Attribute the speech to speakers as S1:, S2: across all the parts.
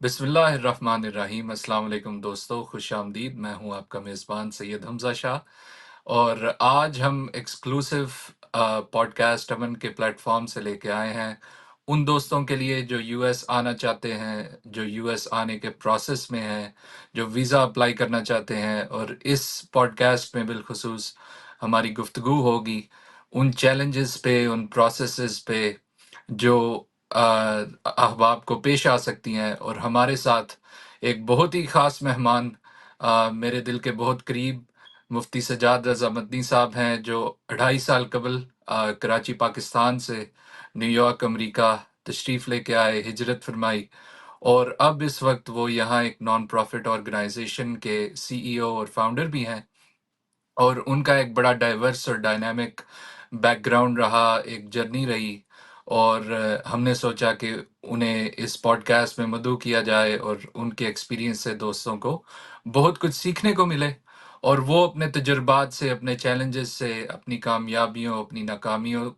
S1: بسم اللہ الرحمن الرحیم۔ السلام علیکم دوستو، خوش آمدید۔ میں ہوں آپ کا میزبان سید حمزہ شاہ، اور آج ہم ایکسکلوسیو پوڈ کاسٹ امن کے پلیٹ فارم سے لے کے آئے ہیں ان دوستوں کے لیے جو یو ایس آنا چاہتے ہیں، جو یو ایس آنے کے پروسیس میں ہیں، جو ویزا اپلائی کرنا چاہتے ہیں۔ اور اس پوڈ کاسٹ میں بالخصوص ہماری گفتگو ہوگی ان چیلنجز پہ، ان پروسیسز پہ جو احباب کو پیش آ سکتی ہیں۔ اور ہمارے ساتھ ایک بہت ہی خاص مہمان، میرے دل کے بہت قریب، مفتی سجاد رضا مدنی صاحب ہیں، جو 2.5 سال قبل کراچی پاکستان سے نیو یارک امریکہ تشریف لے کے آئے، ہجرت فرمائی، اور اب اس وقت وہ یہاں ایک نان پروفٹ آرگنائزیشن کے سی ای او اور فاؤنڈر بھی ہیں۔ اور ان کا ایک بڑا ڈائیورس اور ڈائنامک بیک گراؤنڈ رہا، ایک جرنی رہی، اور ہم نے سوچا کہ انہیں اس پوڈ کاسٹ میں مدعو کیا جائے اور ان کے ایکسپیرینس سے دوستوں کو بہت کچھ سیکھنے کو ملے، اور وہ اپنے تجربات سے، اپنے چیلنجز سے، اپنی کامیابیوں، اپنی ناکامیوں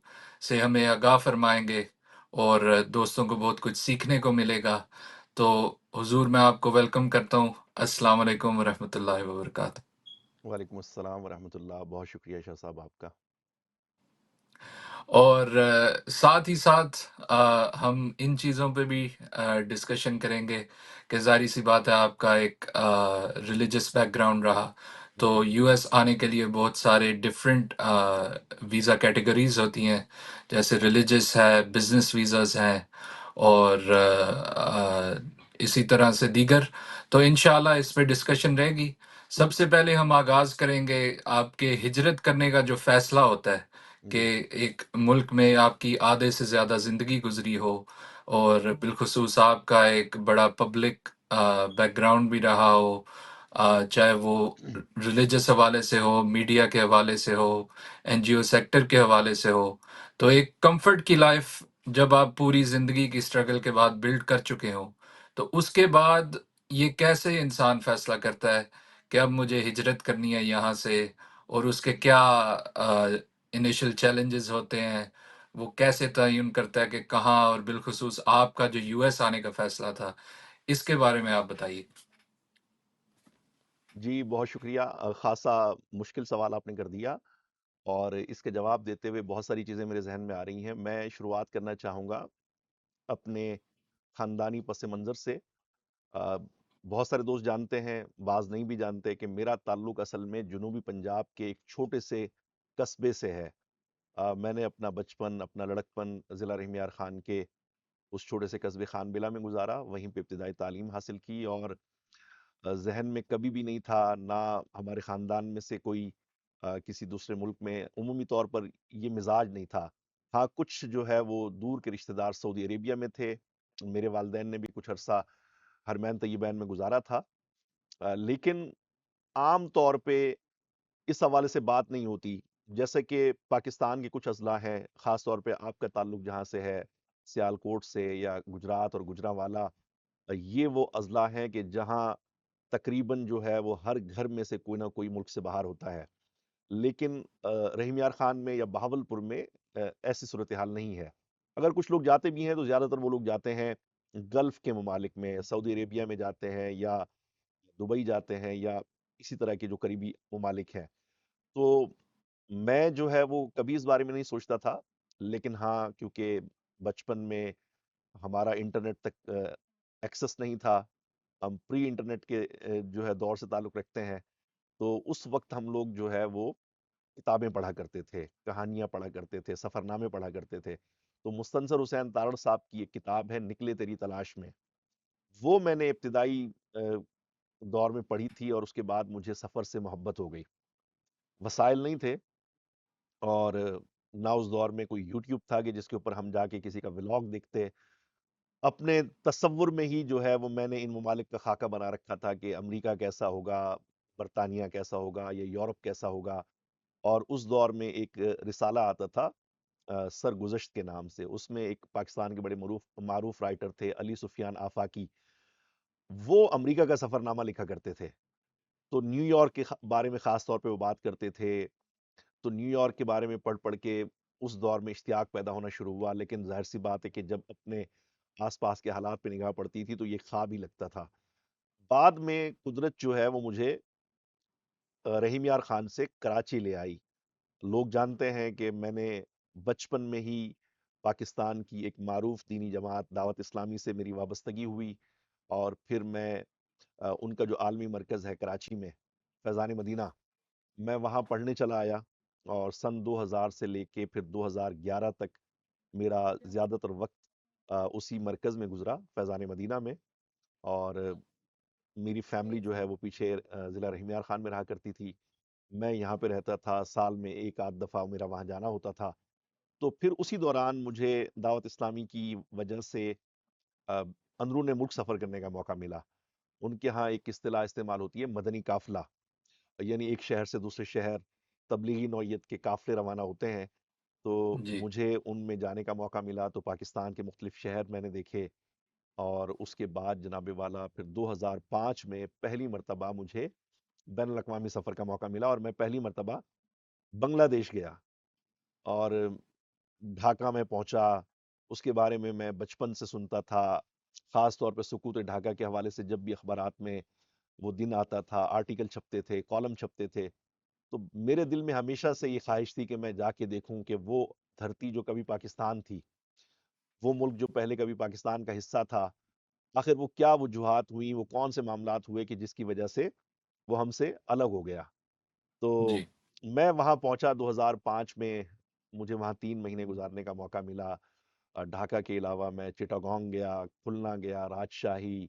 S1: سے ہمیں آگاہ فرمائیں گے، اور دوستوں کو بہت کچھ سیکھنے کو ملے گا۔ تو حضور، میں آپ کو ویلکم کرتا ہوں۔ السلام علیکم ورحمۃ اللہ وبرکاتہ۔
S2: وعلیکم السلام ورحمۃ اللہ، بہت شکریہ شاہ صاحب آپ کا۔
S1: اور ساتھ ہی ساتھ ہم ان چیزوں پہ بھی ڈسکشن کریں گے کہ ظاہری سی بات ہے، آپ کا ایک ریلیجس بیک گراؤنڈ رہا، تو
S2: جی
S1: یو ایس آنے کے لیے بہت سارے ڈفرینٹ ویزا کیٹیگریز ہوتی ہیں، جیسے ریلیجس ہے، بزنس ویزاز ہیں، اور اسی طرح سے دیگر۔ تو انشاءاللہ اس پہ ڈسکشن رہے گی۔ سب سے پہلے ہم آغاز کریں گے آپ کے ہجرت کرنے کا جو فیصلہ ہوتا ہے کہ
S2: جی
S1: ایک ملک میں آپ کی آدھے سے زیادہ زندگی گزری ہو، اور بالخصوص آپ کا ایک بڑا پبلک بیک گراؤنڈ بھی رہا ہو، چاہے وہ ریلیجس حوالے سے ہو، میڈیا کے حوالے سے ہو، این جی او سیکٹر کے حوالے سے ہو، تو ایک کمفرٹ کی لائف جب آپ پوری زندگی کی اسٹرگل کے بعد بلڈ کر چکے ہوں، تو اس کے بعد یہ کیسے انسان فیصلہ کرتا ہے کہ اب مجھے ہجرت کرنی ہے یہاں سے، اور اس کے کیا انیشل چیلنجز ہوتے ہیں، وہ کیسے تعین کرتا ہے کہ کہاں، اور بالخصوص آپ کا جو یو ایس آنے کا فیصلہ تھا، اس کے بارے میں آپ بتائیے۔
S2: جی، بہت شکریہ۔ خاصا مشکل سوال آپ نے کر دیا، اور اس کے جواب دیتے ہوئے بہت ساری چیزیں میرے ذہن میں آ رہی ہیں۔ میں شروعات کرنا چاہوں گا اپنے خاندانی پس منظر سے۔ آ، بہت سارے دوست جانتے ہیں، بعض نہیں بھی جانتے، کہ میرا تعلق اصل میں جنوبی پنجاب کے ایک چھوٹے سے قصبے سے ہے۔ میں نے اپنا بچپن، اپنا لڑکپن ضلع رحیم یار خان کے اس چھوٹے سے قصبے خان بلا میں گزارا، وہیں پہ ابتدائی تعلیم حاصل کی، اور ذہن میں کبھی بھی نہیں تھا، نہ ہمارے خاندان میں سے کوئی کسی دوسرے ملک میں عمومی طور پر یہ مزاج نہیں تھا۔ ہاں، کچھ جو ہے وہ دور کے رشتہ دار سعودی عربیہ میں تھے، میرے والدین نے بھی کچھ عرصہ حرمین طیبین میں گزارا تھا، لیکن عام طور پہ اس حوالے سے بات نہیں ہوتی۔ جیسے کہ پاکستان کے کچھ اضلاع ہیں، خاص طور پہ آپ کا تعلق جہاں سے ہے، سیالکوٹ سے یا گجرات اور گجرانوالہ، یہ وہ اضلاع ہیں کہ جہاں تقریباً جو ہے وہ ہر گھر میں سے کوئی نہ کوئی ملک سے باہر ہوتا ہے، لیکن رحیم یار خان میں یا بہاولپور میں ایسی صورتحال نہیں ہے۔ اگر کچھ لوگ جاتے بھی ہیں تو زیادہ تر وہ لوگ جاتے ہیں گلف کے ممالک میں، سعودی عربیہ میں جاتے ہیں، یا دبئی جاتے ہیں، یا اسی طرح کے جو قریبی ممالک ہیں۔ تو میں جو ہے وہ کبھی اس بارے میں نہیں سوچتا تھا، لیکن ہاں، کیونکہ بچپن میں ہمارا انٹرنیٹ تک ایکسس نہیں تھا، ہم پری انٹرنیٹ کے جو ہے دور سے تعلق رکھتے ہیں، تو اس وقت ہم لوگ جو ہے وہ کتابیں پڑھا کرتے تھے، کہانیاں پڑھا کرتے تھے، سفر نامے پڑھا کرتے تھے۔ تو مستنصر حسین تارڑ صاحب کی ایک کتاب ہے نکلے تیری تلاش میں، وہ میں نے ابتدائی دور میں پڑھی تھی، اور اس کے بعد مجھے سفر سے محبت ہو گئی۔ وسائل نہیں تھے، اور نہ اس دور میں کوئی یوٹیوب تھا کہ جس کے اوپر ہم جا کے کسی کا ولاگ دیکھتے۔ اپنے تصور میں ہی جو ہے وہ میں نے ان ممالک کا خاکہ بنا رکھا تھا کہ امریکہ کیسا ہوگا، برطانیہ کیسا ہوگا، یا یورپ کیسا ہوگا۔ اور اس دور میں ایک رسالہ آتا تھا سرگزشت کے نام سے، اس میں ایک پاکستان کے بڑے معروف رائٹر تھے علی سفیان آفاقی، وہ امریکہ کا سفر نامہ لکھا کرتے تھے۔ تو نیو یارک کے بارے میں خاص طور پہ وہ بات کرتے تھے، تو نیو یارک کے بارے میں پڑھ پڑھ کے اس دور میں اشتیاق پیدا ہونا شروع ہوا۔ لیکن ظاہر سی بات ہے کہ جب اپنے آس پاس کے حالات پہ نگاہ پڑتی تھی تو یہ خواب ہی لگتا تھا۔ بعد میں قدرت جو ہے وہ مجھے رحیم یار خان سے کراچی لے آئی۔ لوگ جانتے ہیں کہ میں نے بچپن میں ہی پاکستان کی ایک معروف دینی جماعت دعوت اسلامی سے میری وابستگی ہوئی، اور پھر میں ان کا جو عالمی مرکز ہے کراچی میں، فیضان مدینہ، میں وہاں پڑھنے چلا آیا، اور سن 2000 سے لے کے پھر 2011 تک میرا زیادہ تر وقت اسی مرکز میں گزرا، فیضان مدینہ میں۔ اور میری فیملی جو ہے وہ پیچھے ضلع رحیم یار خان میں رہا کرتی تھی، میں یہاں پہ رہتا تھا، سال میں ایک آدھ دفعہ میرا وہاں جانا ہوتا تھا۔ تو پھر اسی دوران مجھے دعوت اسلامی کی وجہ سے آ، اندرون ملک سفر کرنے کا موقع ملا۔ ان کے ہاں ایک اصطلاح استعمال ہوتی ہے، مدنی قافلہ، یعنی ایک شہر سے دوسرے شہر تبلیغی نوعیت کے قافلے روانہ ہوتے ہیں۔ تو
S1: جی
S2: مجھے ان میں جانے کا موقع ملا، تو پاکستان کے مختلف شہر میں نے دیکھے، اور اس کے بعد جناب والا پھر 2005 میں پہلی مرتبہ مجھے بین الاقوامی سفر کا موقع ملا، اور میں پہلی مرتبہ بنگلہ دیش گیا، اور ڈھاکہ میں پہنچا۔ اس کے بارے میں بچپن سے سنتا تھا، خاص طور پہ سکوت ڈھاکہ کے حوالے سے جب بھی اخبارات میں وہ دن آتا تھا، آرٹیکل چھپتے تھے، کالم چھپتے تھے، تو میرے دل میں ہمیشہ سے یہ خواہش تھی کہ میں جا کے دیکھوں کہ وہ دھرتی جو کبھی پاکستان تھی، وہ ملک جو پہلے کبھی پاکستان کا حصہ تھا، آخر وہ کیا وجوہات ہوئی، وہ کون سے معاملات ہوئے کہ جس کی وجہ سے وہ ہم سے الگ ہو گیا۔ تو
S1: جی
S2: میں وہاں پہنچا 2005 میں، مجھے وہاں 3 مہینے گزارنے کا موقع ملا۔ ڈھاکہ کے علاوہ میں چٹاگانگ گیا، کھلنا گیا، راجشاہی،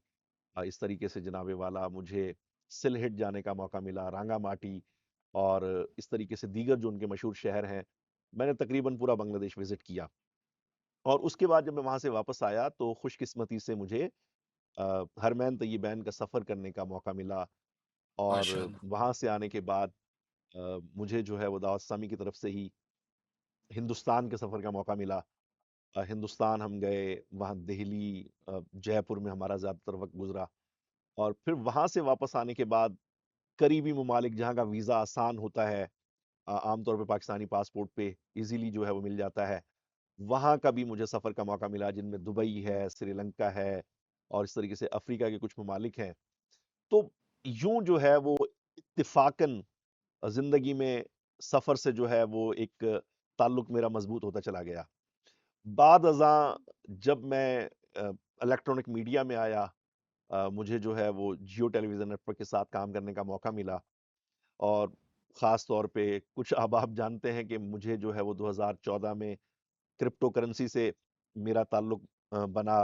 S2: اس طریقے سے جناب والا مجھے سلہٹ جانے کا موقع ملا، رانگا ماٹی، اور اس طریقے سے دیگر جو ان کے مشہور شہر ہیں۔ میں نے تقریباً پورا بنگلہ دیش وزٹ کیا، اور اس کے بعد جب میں وہاں سے واپس آیا تو خوش قسمتی سے مجھے حرمین طیبین کا سفر کرنے کا موقع ملا، اور
S1: ماشاء اللہ
S2: وہاں سے آنے کے بعد مجھے جو ہے وہ دعوت اسلامی کی طرف سے ہی ہندوستان کے سفر کا موقع ملا۔ ہندوستان ہم گئے، وہاں دہلی، جے پور میں ہمارا زیادہ تر وقت گزرا، اور پھر وہاں سے واپس آنے کے بعد قریبی ممالک جہاں کا ویزا آسان ہوتا ہے، عام طور پہ پاکستانی پاسپورٹ پہ ایزیلی جو ہے وہ مل جاتا ہے، وہاں کا بھی مجھے سفر کا موقع ملا، جن میں دبئی ہے، سری لنکا ہے، اور اس طریقے سے افریقہ کے کچھ ممالک ہیں۔ تو یوں جو ہے وہ اتفاقاً زندگی میں سفر سے جو ہے وہ ایک تعلق میرا مضبوط ہوتا چلا گیا۔ بعد ازاں جب میں الیکٹرانک میڈیا میں آیا، مجھے جو ہے وہ جیو ٹیلی ویژن نیٹ ورک کے ساتھ کام کرنے کا موقع ملا، اور خاص طور پہ کچھ احباب جانتے ہیں کہ مجھے جو ہے وہ 2014 میں کرپٹو کرنسی سے میرا تعلق بنا۔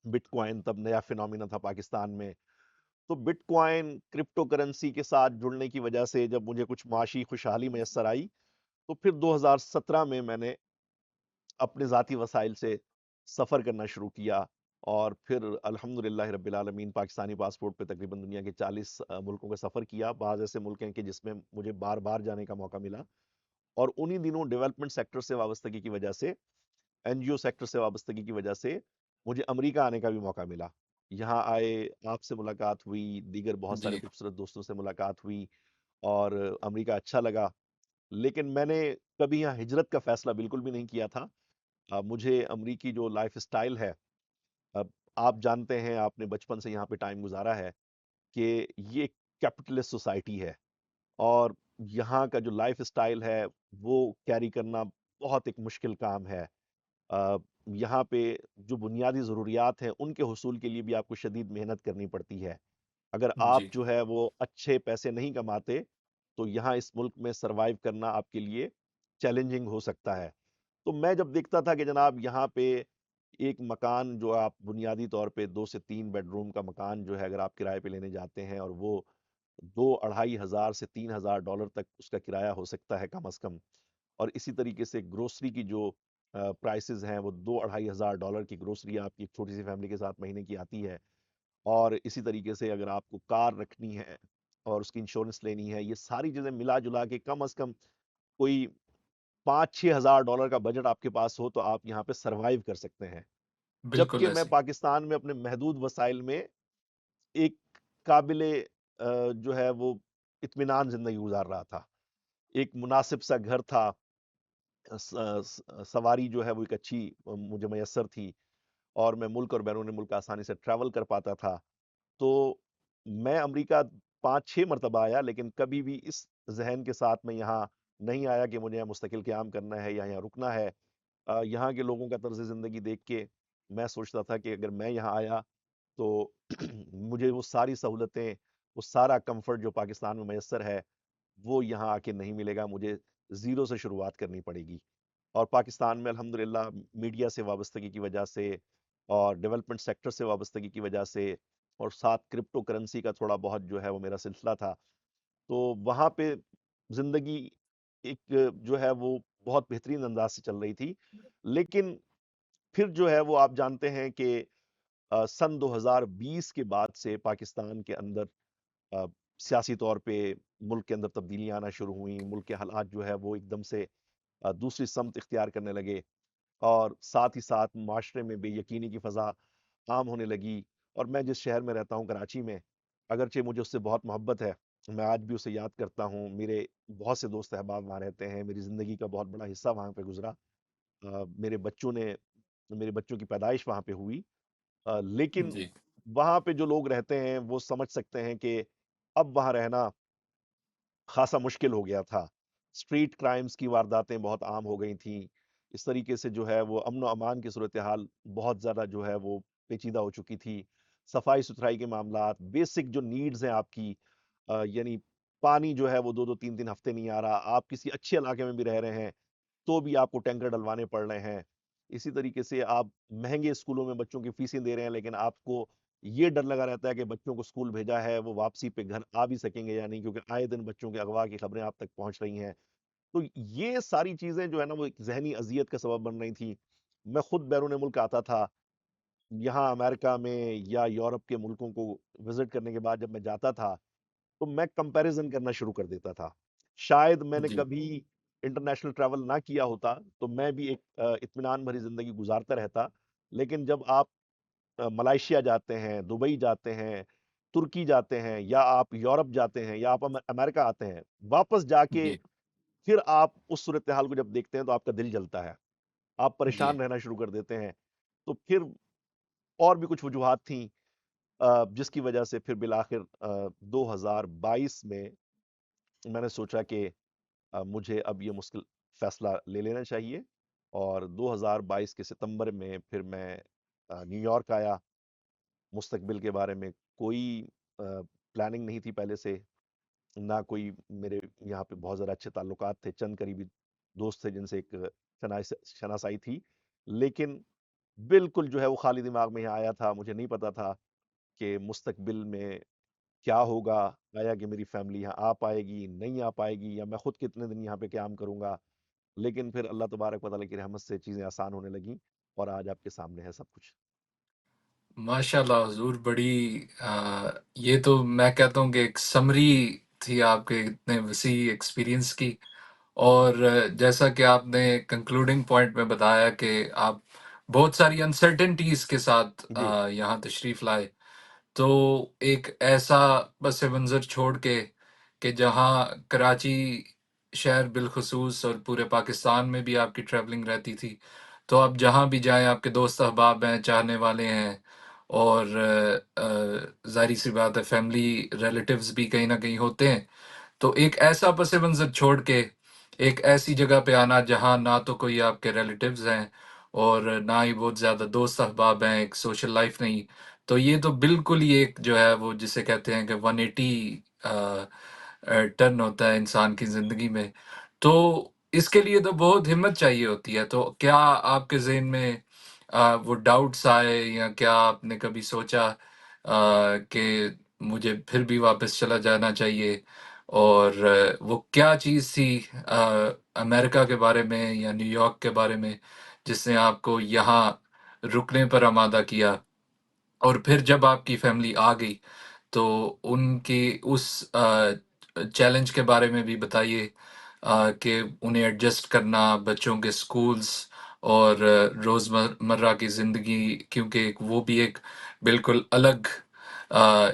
S2: بٹ کوائن تب نیا فینومینا تھا پاکستان میں، تو بٹ کوائن کرپٹو کرنسی کے ساتھ جڑنے کی وجہ سے جب مجھے کچھ معاشی خوشحالی میسر آئی، تو پھر 2017 میں نے اپنے ذاتی وسائل سے سفر کرنا شروع کیا، اور پھر الحمدللہ رب العالمین پاکستانی پاسپورٹ پہ تقریباً دنیا کے 40 ملکوں کا سفر کیا۔ بعض ایسے ملک ہیں کہ جس میں مجھے بار بار جانے کا موقع ملا، اور انہی دنوں ڈیولپمنٹ سیکٹر سے وابستگی کی وجہ سے، این جی او سیکٹر سے وابستگی کی وجہ سے مجھے امریکہ آنے کا بھی موقع ملا۔ یہاں آئے، آپ سے ملاقات ہوئی، دیگر بہت سارے
S1: جی
S2: خوبصورت دوستوں سے ملاقات ہوئی، اور امریکہ اچھا لگا، لیکن میں نے کبھی یہاں ہجرت کا فیصلہ بالکل بھی نہیں کیا تھا۔ مجھے امریکی جو لائف سٹائل ہے، اب آپ جانتے ہیں، آپ نے بچپن سے یہاں پہ ٹائم گزارا ہے، کہ یہ کیپٹلسٹ سوسائٹی ہے، اور یہاں کا جو لائف سٹائل ہے وہ کیری کرنا بہت ایک مشکل کام ہے۔ آ، یہاں پہ جو بنیادی ضروریات ہیں ان کے حصول کے لیے بھی آپ کو شدید محنت کرنی پڑتی ہے۔ اگر آپ
S1: جی
S2: جو ہے وہ اچھے پیسے نہیں کماتے تو یہاں اس ملک میں سروائیو کرنا آپ کے لیے چیلنجنگ ہو سکتا ہے۔ تو میں جب دیکھتا تھا کہ جناب یہاں پہ ایک مکان جو آپ بنیادی طور پہ 2 سے 3 بیڈ روم کا مکان جو ہے اگر آپ کرائے پہ لینے جاتے ہیں، اور وہ 2-2.5 ہزار سے 3 ہزار ڈالر تک اس کا کرایہ ہو سکتا ہے کم از کم، اور اسی طریقے سے گروسری کی جو پرائسز ہیں وہ 2-2.5 ہزار ڈالر کی گروسری آپ کی ایک چھوٹی سی فیملی کے ساتھ مہینے کی آتی ہے، اور اسی طریقے سے اگر آپ کو کار رکھنی ہے اور اس کی انشورنس لینی ہے، یہ ساری چیزیں ملا جلا کے کم از کم کوئی 5-6 ہزار ڈالر کا بجٹ آپ کے پاس ہو تو آپ یہاں پہ سروائیو کر سکتے ہیں۔
S1: بالکل
S2: جبکہ میں
S1: ایسے
S2: پاکستان میں اپنے محدود وسائل میں ایک قابل جو ہے وہ اطمینان زندگی گزار رہا تھا، ایک مناسب سا گھر تھا، سواری جو ہے وہ ایک اچھی مجھے میسر تھی، اور میں ملک اور بیرون ملک آسانی سے ٹریول کر پاتا تھا۔ تو میں امریکہ 5-6 مرتبہ آیا، لیکن کبھی بھی اس ذہن کے ساتھ میں یہاں نہیں آیا کہ مجھے یہاں مستقل قیام کرنا ہے یا یہاں رکنا ہے۔ یہاں کے لوگوں کا طرز زندگی دیکھ کے میں سوچتا تھا کہ اگر میں یہاں آیا تو مجھے وہ ساری سہولتیں، وہ سارا کمفرٹ جو پاکستان میں میسر ہے، وہ یہاں آ کے نہیں ملے گا، مجھے زیرو سے شروعات کرنی پڑے گی۔ اور پاکستان میں الحمدللہ میڈیا سے وابستگی کی وجہ سے اور ڈیولپمنٹ سیکٹر سے وابستگی کی وجہ سے اور ساتھ کرپٹو کرنسی کا تھوڑا بہت جو ہے وہ میرا سلسلہ تھا، تو وہاں پہ زندگی ایک جو ہے وہ بہت بہترین انداز سے چل رہی تھی۔ لیکن پھر جو ہے وہ آپ جانتے ہیں کہ سن 2020 کے بعد سے پاکستان کے اندر آ، سیاسی طور پہ ملک کے اندر تبدیلیاں آنا شروع ہوئیں، ملک کے حالات جو ہے وہ ایک دم سے دوسری سمت اختیار کرنے لگے، اور ساتھ ہی ساتھ معاشرے میں بے یقینی کی فضا عام ہونے لگی۔ اور میں جس شہر میں رہتا ہوں کراچی میں، اگرچہ مجھے اس سے بہت محبت ہے، میں آج بھی اسے یاد کرتا ہوں، میرے بہت سے دوست احباب وہاں رہتے ہیں، میری زندگی کا بہت بڑا حصہ وہاں پہ گزرا، میرے بچوں نے میرے بچوں کی پیدائش وہاں پہ ہوئی، لیکن
S1: جی
S2: وہاں پہ جو لوگ رہتے ہیں وہ سمجھ سکتے ہیں کہ اب وہاں رہنا خاصا مشکل ہو گیا تھا۔ اسٹریٹ کرائمز کی وارداتیں بہت عام ہو گئی تھیں، اس طریقے سے جو ہے وہ امن و امان کی صورتحال بہت زیادہ جو ہے وہ پیچیدہ ہو چکی تھی۔ صفائی ستھرائی کے معاملات، بیسک جو نیڈز ہیں آپ کی، یعنی پانی جو ہے وہ 2-2 3 ہفتے نہیں آ رہا، آپ کسی اچھے علاقے میں بھی رہ رہے ہیں تو بھی آپ کو ٹینکر ڈلوانے پڑ رہے ہیں۔ اسی طریقے سے آپ مہنگے اسکولوں میں بچوں کی فیسیں دے رہے ہیں، لیکن آپ کو یہ ڈر لگا رہتا ہے کہ بچوں کو اسکول بھیجا ہے وہ واپسی پہ گھر آ بھی سکیں گے یا نہیں، کیونکہ آئے دن بچوں کے اغوا کی خبریں آپ تک پہنچ رہی ہیں۔ تو یہ ساری چیزیں جو ہے نا وہ ایک ذہنی اذیت کا سبب بن رہی تھیں۔ میں خود بیرون ملک آتا تھا، یہاں امریکہ میں یا یورپ کے ملکوں کو وزٹ کرنے کے بعد جب میں جاتا تھا تو میں کمپیریزن کرنا شروع کر دیتا تھا۔ شاید میں نے
S1: جی
S2: کبھی انٹرنیشنل ٹریول نہ کیا ہوتا تو میں بھی ایک اطمینان بھری زندگی گزارتا رہتا، لیکن جب آپ ملائیشیا جاتے ہیں، دبئی جاتے ہیں، ترکی جاتے ہیں، یا آپ یورپ جاتے ہیں، یا آپ امریکہ آتے ہیں، واپس جا کے
S1: جی
S2: پھر آپ اس صورتحال کو جب دیکھتے ہیں تو آپ کا دل جلتا ہے، آپ
S1: جی
S2: پریشان رہنا شروع کر دیتے ہیں۔ تو پھر اور بھی کچھ وجوہات تھیں جس کی وجہ سے پھر بالآخر 2022 میں میں نے سوچا کہ مجھے اب یہ مشکل فیصلہ لے لینا چاہیے، اور 2022 کے ستمبر میں پھر میں نیو یارک آیا۔ مستقبل کے بارے میں کوئی پلاننگ نہیں تھی پہلے سے، نہ کوئی میرے یہاں پہ بہت زیادہ اچھے تعلقات تھے، چند قریبی دوست تھے جن سے ایک شناسائی تھی، لیکن بالکل جو ہے وہ خالی دماغ میں یہاں آیا تھا، مجھے نہیں پتا تھا کہ مستقبل میں کیا ہوگا، آیا کہ میری فیملی یہاں آ پائے گی نہیں آ پائے گی، یا میں خود کتنے دن یہاں پہ قیام کروں گا۔ لیکن پھر اللہ تبارک و تعالیٰ کی رحمت سے چیزیں آسان ہونے لگیں، اور آج آپ کے سامنے ہے سب کچھ۔
S1: ماشاء اللہ حضور، بڑی یہ تو میں کہتا ہوں کہ ایک سمری تھی آپ کے اتنے وسیع ایکسپیرینس کی، اور جیسا کہ آپ نے کنکلوڈنگ پوائنٹ میں بتایا کہ آپ بہت ساری انسرٹنٹیز کے ساتھ
S2: جی
S1: یہاں تشریف لائے، تو ایک ایسا پس منظر چھوڑ کے کہ جہاں کراچی شہر بالخصوص اور پورے پاکستان میں بھی آپ کی ٹریولنگ رہتی تھی، تو آپ جہاں بھی جائیں آپ کے دوست احباب ہیں، چاہنے والے ہیں، اور ظاہری سی بات ہے فیملی ریلیٹیوز بھی کہیں نہ کہیں ہوتے ہیں، تو ایک ایسا پس منظر چھوڑ کے ایک ایسی جگہ پہ آنا جہاں نہ تو کوئی آپ کے ریلیٹیوز ہیں اور نہ ہی بہت زیادہ دوست احباب ہیں، ایک سوشل لائف نہیں، تو یہ تو بالکل ہی ایک جو ہے وہ جسے کہتے ہیں کہ 180 ٹرن ہوتا ہے انسان کی زندگی میں، تو اس کے لیے تو بہت ہمت چاہیے ہوتی ہے۔ تو کیا آپ کے ذہن میں وہ ڈاؤٹس آئے، یا کیا آپ نے کبھی سوچا کہ مجھے پھر بھی واپس چلا جانا چاہیے، اور وہ کیا چیز تھی امریکہ کے بارے میں یا نیو یارک کے بارے میں جس نے آپ کو یہاں رکنے پر آمادہ کیا؟ اور پھر جب آپ کی فیملی آ گئی تو ان کی اس چیلنج کے بارے میں بھی بتائیے، کہ انہیں ایڈجسٹ کرنا بچوں کے سکولز اور روز مرہ کی زندگی، کیونکہ وہ بھی ایک بالکل الگ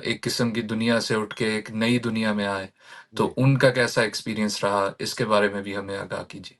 S1: ایک قسم کی دنیا سے اٹھ کے ایک نئی دنیا میں آئے،
S2: جی
S1: تو ان کا کیسا ایکسپیرینس رہا، اس کے بارے میں بھی ہمیں آگاہ کیجیے۔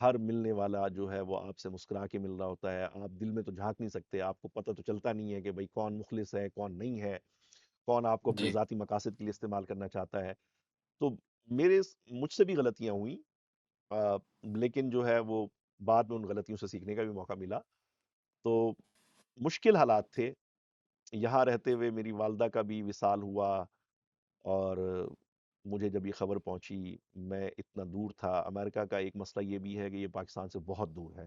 S2: ہر ملنے والا جو ہے وہ آپ سے مسکرا کے مل رہا ہوتا ہے، آپ دل میں تو جھانک نہیں سکتے، آپ کو پتہ تو چلتا نہیں ہے کہ بھئی کون مخلص ہے کون نہیں ہے، کون آپ کو اپنے
S1: جی،
S2: ذاتی مقاصد کے لیے استعمال کرنا چاہتا ہے۔ تو مجھ سے بھی غلطیاں ہوئیں، آ، لیکن جو ہے وہ بعد میں ان غلطیوں سے سیکھنے کا بھی موقع ملا۔ تو مشکل حالات تھے، یہاں رہتے ہوئے میری والدہ کا بھی وصال ہوا، اور مجھے جب یہ خبر پہنچی، میں اتنا دور تھا۔ امریکہ کا ایک مسئلہ یہ بھی ہے کہ یہ پاکستان سے بہت دور ہے۔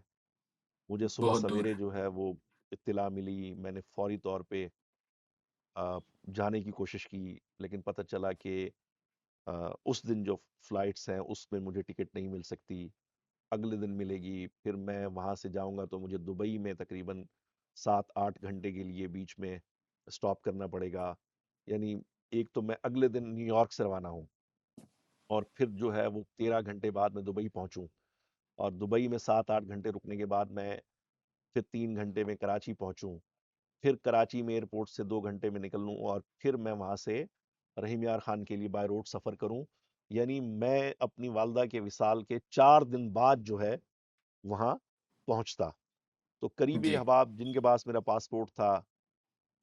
S2: مجھے صبح
S1: بہت دور
S2: سویرے
S1: ہے۔
S2: جو ہے وہ اطلاع ملی، میں نے فوری طور پہ جانے کی کوشش کی، لیکن پتہ چلا کہ اس دن جو فلائٹس ہیں اس میں مجھے ٹکٹ نہیں مل سکتی، اگلے دن ملے گی، پھر میں وہاں سے جاؤں گا تو مجھے دبئی میں تقریباً 7-8 گھنٹے کے لیے بیچ میں اسٹاپ کرنا پڑے گا، یعنی ایک تو میں اگلے دن نیو یارک سے روانہ ہوں، اور پھر جو ہے وہ 13 گھنٹے بعد میں دبئی پہنچوں، اور دبئی میں 7-8 گھنٹے رکنے کے بعد میں پھر 3 گھنٹے میں کراچی پہنچوں، پھر کراچی میں ایئرپورٹ سے 2 گھنٹے میں نکل لوں، اور پھر میں وہاں سے رحیم یار خان کے لیے بائی روڈ سفر کروں۔ یعنی میں اپنی والدہ کے وصال کے 4 دن بعد جو ہے وہاں پہنچتا۔ تو قریبی
S1: جی،
S2: احباب جن کے پاس میرا پاسپورٹ تھا،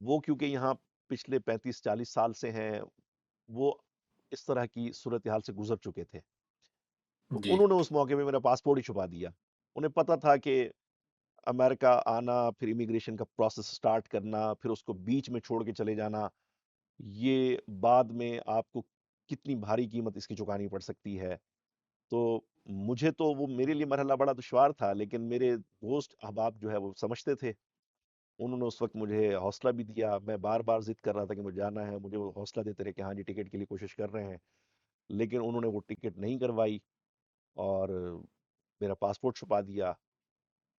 S2: وہ کیونکہ یہاں پچھلے 35-40 سال سے ہیں، وہ اس طرح کی صورتحال سے گزر چکے تھے، تو
S1: جی،
S2: انہوں نے اس موقع پہ میرا پاسپورٹ ہی چھپا دیا۔ انہیں پتا تھا کہ امریکہ آنا، پھر امیگریشن کا پروسیس سٹارٹ کرنا، پھر اس کو بیچ میں چھوڑ کے چلے جانا، یہ بعد میں آپ کو کتنی بھاری قیمت اس کی چکانی پڑ سکتی ہے۔ تو مجھے تو وہ میرے لیے مرحلہ بڑا دشوار تھا، لیکن میرے دوست احباب جو ہے وہ سمجھتے تھے، انہوں نے اس وقت مجھے حوصلہ بھی دیا۔ میں بار بار ضد کر رہا تھا کہ مجھے جانا ہے، مجھے وہ حوصلہ دیتے رہے کہ ہاں جی ٹکٹ کے لیے کوشش کر رہے ہیں، لیکن انہوں نے وہ ٹکٹ نہیں کروائی، اور میرا پاسپورٹ چھپا دیا۔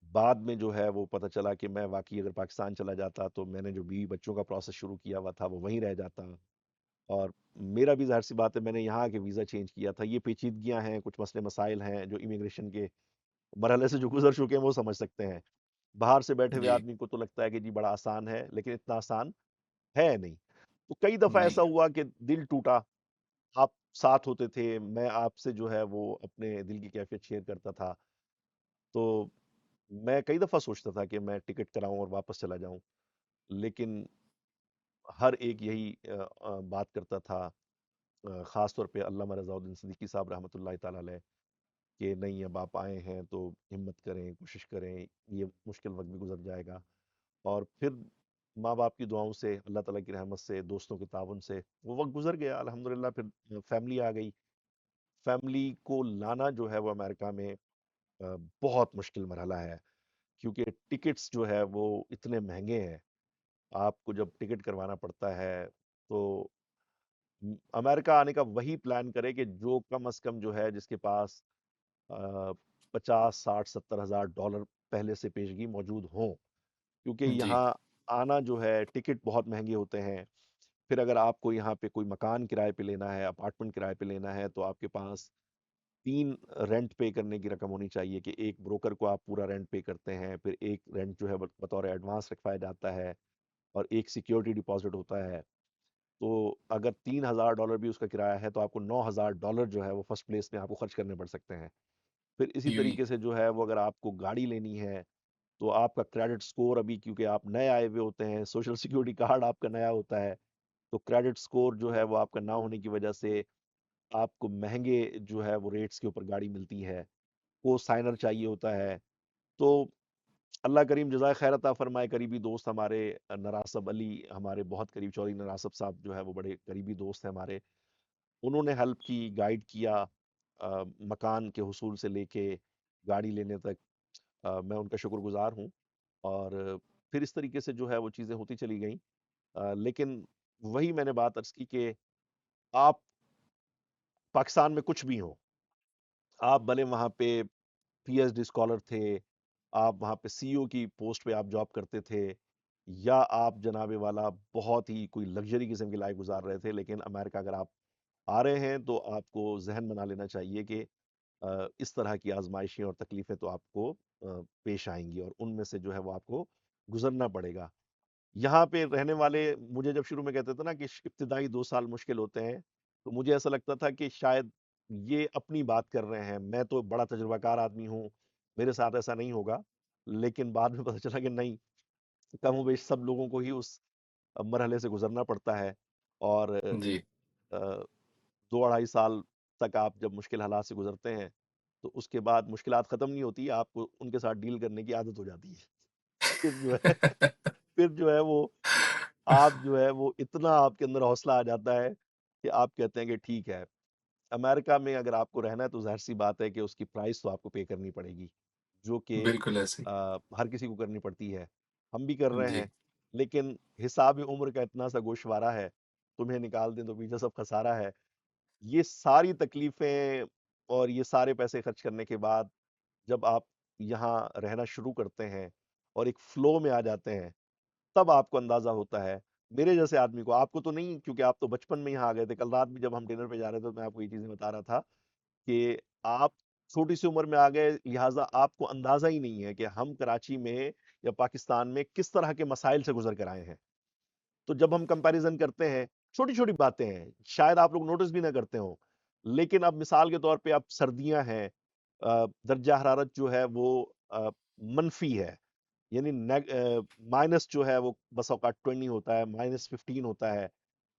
S2: بعد میں جو ہے وہ پتہ چلا کہ میں واقعی اگر پاکستان چلا جاتا تو میں نے جو بیوی بچوں کا پروسیس شروع کیا ہوا تھا وہ وہیں رہ جاتا، اور میرا بھی ظاہر سی بات ہے میں نے یہاں کے ویزا چینج کیا تھا۔ یہ پیچیدگیاں ہیں، کچھ مسئلے مسائل ہیں جو امیگریشن کے مرحلے سے جو گزر چکے ہیں وہ سمجھ سکتے ہیں۔ باہر سے بیٹھے ہوئے
S1: جی،
S2: آدمی کو تو لگتا ہے کہ جی بڑا آسان ہے، لیکن اتنا آسان ہے نہیں۔ تو کئی دفعہ
S1: نہیں
S2: ایسا
S1: ہے۔
S2: ہوا کہ دل ٹوٹا، آپ ساتھ ہوتے تھے، میں آپ سے جو ہے وہ اپنے دل کی کیفیت شیئر کرتا تھا، تو میں کئی دفعہ سوچتا تھا کہ میں ٹکٹ کراؤں اور واپس چلا جاؤں، لیکن ہر ایک یہی بات کرتا تھا، خاص طور پہ علامہ رضا الدین صدیقی صاحب رحمۃ اللہ تعالی علیہ، کہ نہیں اب آپ آئے ہیں تو ہمت کریں، کوشش کریں، یہ مشکل وقت بھی گزر جائے گا، اور پھر ماں باپ کی دعاؤں سے، اللہ تعالیٰ کی رحمت سے، دوستوں کے تعاون سے وہ وقت گزر گیا الحمدللہ۔ پھر فیملی آ گئی، فیملی کو لانا جو ہے وہ امریکہ میں بہت مشکل مرحلہ ہے، کیونکہ ٹکٹس جو ہے وہ اتنے مہنگے ہیں، آپ کو جب ٹکٹ کروانا پڑتا ہے تو امریکہ آنے کا وہی پلان کرے کہ جو کم از کم جو ہے جس کے پاس 50 60 70 ہزار ڈالر پہلے سے پیشگی موجود ہوں، کیونکہ
S1: جی،
S2: یہاں آنا جو ہے ٹکٹ بہت مہنگے ہوتے ہیں۔ پھر اگر آپ کو یہاں پہ کوئی مکان کرائے پہ لینا ہے، اپارٹمنٹ کرائے پہ لینا ہے، تو آپ کے پاس 3 رینٹ پے کرنے کی رقم ہونی چاہیے، کہ ایک بروکر کو آپ پورا رینٹ پے کرتے ہیں، پھر ایک رینٹ جو ہے بطور ایڈوانس رکھوایا جاتا ہے، اور ایک سیکیورٹی ڈپازٹ ہوتا ہے۔ تو اگر $3,000 بھی اس کا کرایہ ہے تو آپ کو $9,000 جو ہے وہ فرسٹ پلیس میں آپ کو خرچ کرنے پڑ سکتے ہیں۔ پھر اسی
S1: جی،
S2: طریقے سے جو ہے وہ اگر آپ کو گاڑی لینی ہے تو آپ کا کریڈٹ سکور ابھی کیونکہ آپ نئے آئے ہوئے ہوتے ہیں، سوشل سیکیورٹی کارڈ آپ کا نیا ہوتا ہے، تو کریڈٹ سکور جو ہے وہ آپ کا نہ ہونے کی وجہ سے آپ کو مہنگے جو ہے وہ ریٹس کے اوپر گاڑی ملتی ہے، کو سائنر چاہیے ہوتا ہے۔ تو اللہ کریم جزائے خیر عطا فرمائے، قریبی دوست ہمارے نراسب علی، ہمارے بہت قریب چودھری نراسب صاحب جو ہے وہ بڑے قریبی دوست ہیں ہمارے، انہوں نے ہیلپ کی، گائیڈ کیا، مکان کے حصول سے لے کے گاڑی لینے تک، میں ان کا شکر گزار ہوں۔ اور پھر اس طریقے سے جو ہے وہ چیزیں ہوتی چلی گئیں، لیکن وہی میں نے بات عرض کی کہ آپ پاکستان میں کچھ بھی ہوں، آپ بھلے وہاں پہ پی ایچ ڈی اسکالر تھے، آپ وہاں پہ سی او کی پوسٹ پہ آپ جاب کرتے تھے، یا آپ جناب والا بہت ہی کوئی لگژری قسم کی لائف گزار رہے تھے، لیکن امریکہ اگر آپ آ رہے ہیں تو آپ کو ذہن بنا لینا چاہیے کہ اس طرح کی آزمائشیں اور تکلیفیں تو آپ کو پیش آئیں گی، اور ان میں سے جو ہے وہ آپ کو گزرنا پڑے گا۔ یہاں پہ رہنے والے مجھے جب شروع میں کہتے تھے نا کہ ابتدائی 2 سال مشکل ہوتے ہیں، تو مجھے ایسا لگتا تھا کہ شاید یہ اپنی بات کر رہے ہیں، میں تو بڑا تجربہ کار آدمی ہوں، میرے ساتھ ایسا نہیں ہوگا، لیکن بعد میں پتہ چلا کہ نہیں، کم و بیش سب لوگوں کو ہی اس مرحلے سے گزرنا پڑتا ہے، اور
S1: جی،
S2: 2 اڑائی سال تک آپ جب مشکل حالات سے گزرتے ہیں تو اس کے بعد مشکلات ختم نہیں ہوتی، آپ کو ان کے ساتھ ڈیل کرنے کی عادت ہو جاتی ہے. پھر جو ہے پھر جو ہے وہ آپ جو ہے وہ اتنا آپ کے اندر حوصلہ آ جاتا ہے کہ آپ کہتے ہیں کہ ٹھیک ہے، امریکہ میں اگر آپ کو رہنا ہے تو ظاہر سی بات ہے کہ اس کی پرائس تو آپ کو پے کرنی پڑے گی، جو کہ
S1: بالکل ایسے
S2: ہر کسی کو کرنی پڑتی ہے، ہم بھی کر
S1: ہی
S2: رہے
S1: جی،
S2: ہیں. لیکن حساب عمر کا اتنا سا گوشوارہ ہے، تمہیں نکال دیں تو پیچھے سب خسارہ ہے. یہ ساری تکلیفیں اور یہ سارے پیسے خرچ کرنے کے بعد جب آپ یہاں رہنا شروع کرتے ہیں اور ایک فلو میں آ جاتے ہیں، تب آپ کو اندازہ ہوتا ہے. میرے جیسے آدمی کو، آپ کو تو نہیں کیونکہ آپ تو بچپن میں یہاں آ گئے تھے. کل رات بھی جب ہم ڈنر پہ جا رہے تھے تو میں آپ کو یہ چیزیں بتا رہا تھا کہ آپ چھوٹی سی عمر میں آ گئے، لہٰذا آپ کو اندازہ ہی نہیں ہے کہ ہم کراچی میں یا پاکستان میں کس طرح کے مسائل سے گزر کر آئے ہیں. تو جب ہم کمپیریزن کرتے ہیں، چھوٹی چھوٹی باتیں ہیں، شاید آپ لوگ نوٹس بھی نہ کرتے ہوں، لیکن اب مثال کے طور پہ اب سردیاں ہیں، درجہ حرارت جو ہے وہ منفی ہے، یعنی مائنس جو ہے وہ بس اوقات 20 ہوتا ہے، -15 ہوتا ہے،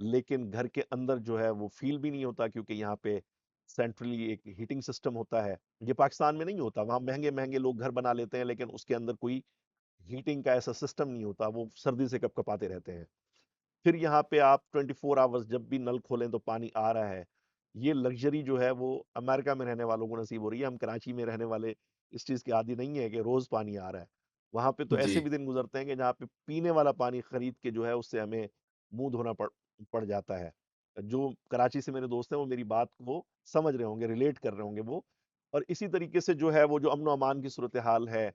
S2: لیکن گھر کے اندر جو ہے وہ فیل بھی نہیں ہوتا کیونکہ یہاں پہ سینٹرلی ایک ہیٹنگ سسٹم ہوتا ہے. یہ پاکستان میں نہیں ہوتا، وہاں مہنگے مہنگے لوگ گھر بنا لیتے ہیں لیکن اس کے اندر کوئی ہیٹنگ کا ایسا سسٹم نہیں ہوتا، وہ سردی سے کپ کپاتے رہتے ہیں. پھر یہاں پہ آپ 24 آورس جب بھی نل کھولیں تو پانی آ رہا ہے. یہ لگژری جو ہے وہ امریکہ میں رہنے والوں کو نصیب ہو رہی ہے. ہم کراچی میں رہنے والے اس چیز کے عادی نہیں ہے کہ روز پانی آ رہا ہے. وہاں پہ تو ایسے
S1: جی،
S2: بھی دن گزرتے ہیں کہ جہاں پہ پینے والا پانی خرید کے جو ہے اس سے ہمیں منہ دھونا پڑ جاتا ہے. جو کراچی سے میرے دوست ہیں وہ میری بات کو سمجھ رہے ہوں گے، ریلیٹ کر رہے ہوں گے وہ. اور اسی طریقے سے جو ہے وہ جو امن و امان کی صورتحال ہے،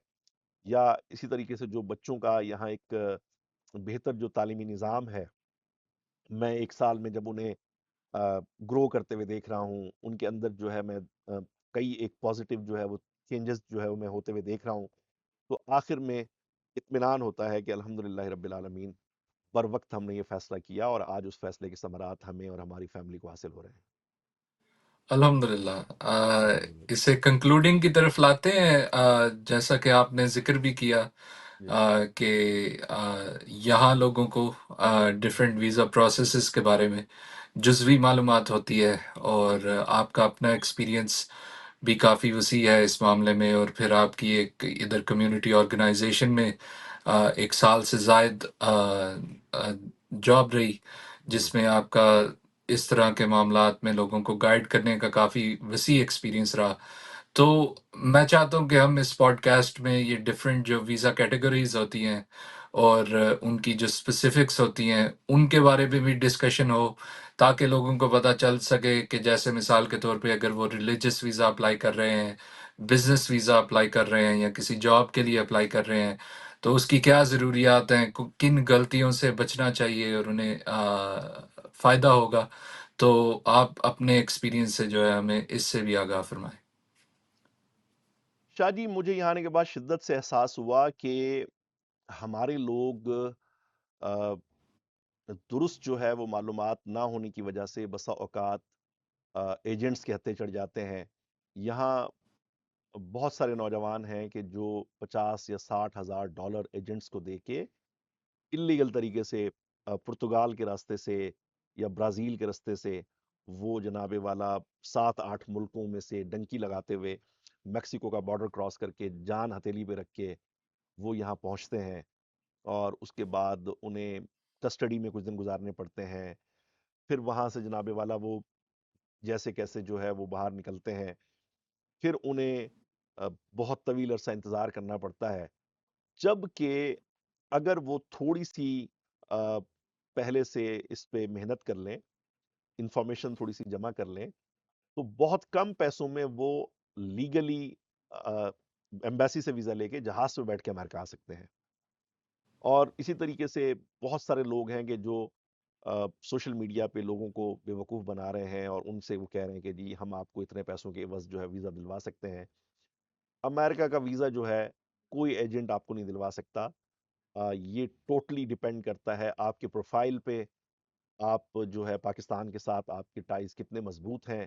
S2: یا اسی طریقے سے جو بچوں کا یہاں ایک بہتر جو تعلیمی نظام ہے، میں 1 سال میں جب انہیں گرو کرتے ہوئے دیکھ رہا ہوں، ان کے اندر جو ہے میں کئی ایک پازیٹیو جو ہے وہ چینجز جو ہے وہ میں ہوتے ہوئے دیکھ رہا ہوں، تو آخر میں اطمینان ہوتا ہے کہ الحمدللہ رب العالمین، بر وقت ہم نے یہ فیصلہ کیا اور آج اس فیصلے کے ثمرات ہمیں اور ہماری فیملی کو حاصل ہو رہے ہیں.
S1: الحمدللہ
S2: الحمدللہ.
S1: اسے کنکلوڈنگ کی طرف لاتے ہیں. جیسا کہ آپ نے ذکر بھی کیا
S2: جی
S1: کہ یہاں لوگوں کو ڈفرینٹ ویزا پروسیسز کے بارے میں جزوی معلومات ہوتی ہے، اور آپ کا اپنا ایکسپیرینس بھی کافی وسیع ہے اس معاملے میں، اور پھر آپ کی ایک ادھر کمیونٹی آرگنائزیشن میں 1 سال سے زائد جاب رہی،
S2: جی.
S1: جس میں آپ کا اس طرح کے معاملات میں لوگوں کو گائیڈ کرنے کا کافی وسیع ایکسپیرینس رہا. تو میں چاہتا ہوں کہ ہم اس پوڈ کاسٹ میں یہ ڈفرینٹ جو ویزا کیٹیگریز ہوتی ہیں اور ان کی جو اسپیسیفکس ہوتی ہیں ان کے بارے میں بھی ڈسکشن ہو، تاکہ لوگوں کو پتہ چل سکے کہ جیسے مثال کے طور پہ اگر وہ ریلیجس ویزا اپلائی کر رہے ہیں، بزنس ویزا اپلائی کر رہے ہیں، یا کسی جاب کے لیے اپلائی کر رہے ہیں، تو اس کی کیا ضروریات ہیں، کن غلطیوں سے بچنا چاہیے اور انہیں فائدہ ہوگا. تو آپ اپنے ایکسپیرینس سے جو ہے ہمیں اس سے بھی آگاہ فرمائیں.
S2: شاہ جی، مجھے یہاں آنے کے بعد شدت سے احساس ہوا کہ ہمارے لوگ آ، درست جو ہے وہ معلومات نہ ہونے کی وجہ سے بسا اوقات ایجنٹس کے ہتھے چڑھ جاتے ہیں. یہاں بہت سارے نوجوان ہیں کہ جو 50 یا 60 ہزار ڈالر ایجنٹس کو دے کے اللیگل طریقے سے پرتگال کے راستے سے یا برازیل کے راستے سے وہ جناب والا 7 8 ملکوں میں سے ڈنکی لگاتے ہوئے میکسیکو کا بارڈر کراس کر کے جان ہتھیلی پہ رکھ کے وہ یہاں پہنچتے ہیں، اور اس کے بعد انہیں کسٹڈی میں کچھ دن گزارنے پڑتے ہیں. پھر وہاں سے جناب والا وہ جیسے کیسے جو ہے وہ باہر نکلتے ہیں. پھر انہیں بہت طویل عرصہ انتظار کرنا پڑتا ہے، جب کہ اگر وہ تھوڑی سی آ، پہلے سے اس پہ محنت کر لیں، انفارمیشن تھوڑی سی جمع کر لیں، تو بہت کم پیسوں میں وہ لیگلی ایمبیسی سے ویزا لے کے جہاز پہ بیٹھ کے امریکہ آ سکتے ہیں. اور اسی طریقے سے بہت سارے لوگ ہیں کہ جو سوشل میڈیا پہ لوگوں کو بے وقوف بنا رہے ہیں اور ان سے وہ کہہ رہے ہیں کہ جی ہم آپ کو اتنے پیسوں کے عوض جو ہے ویزا دلوا سکتے ہیں. امریکہ کا ویزا جو ہے کوئی ایجنٹ آپ کو نہیں دلوا سکتا. یہ ٹوٹلی ڈیپینڈ کرتا ہے آپ کے پروفائل پہ، آپ جو ہے پاکستان کے ساتھ آپ کے ٹائز کتنے مضبوط ہیں،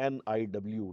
S2: NIW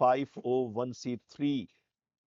S2: 501(c)(3